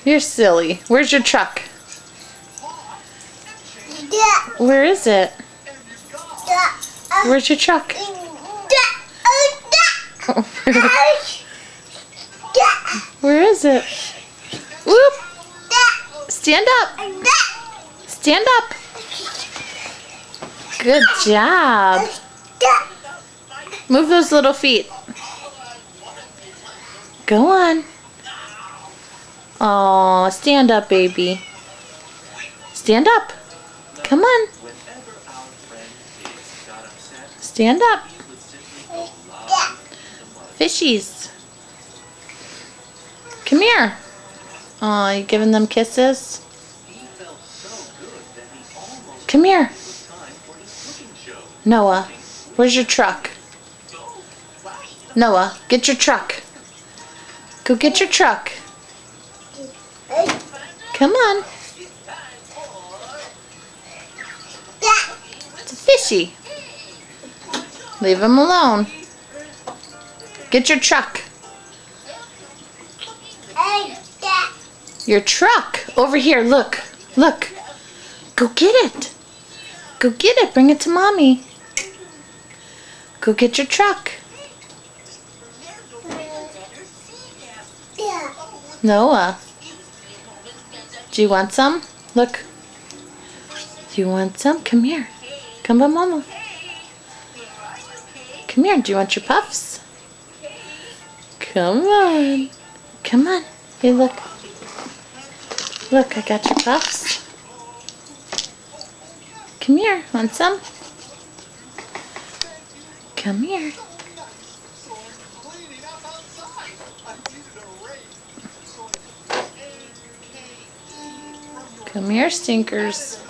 You're silly. Where's your truck? Where is it? Where's your truck? Where is it? Whoop! Stand up! Stand up! Good job. Move those little feet. Go on. Oh, stand up, baby. Stand up. Come on. Stand up. Fishies. Come here. Oh, you giving them kisses? Come here. Noah, where's your truck? Noah, get your truck. Go get your truck. Come on. It's a fishy. Leave him alone. Get your truck. Your truck. Over here, look. Look. Go get it. Go get it. Bring it to Mommy. Go get your truck. Noah. Do you want some? Look. Do you want some? Come here. Come by Mama. Come here. Do you want your puffs? Come on. Come on. Hey, look. Look, I got your puffs. Come here. Want some? Come here. Come here, stinkers.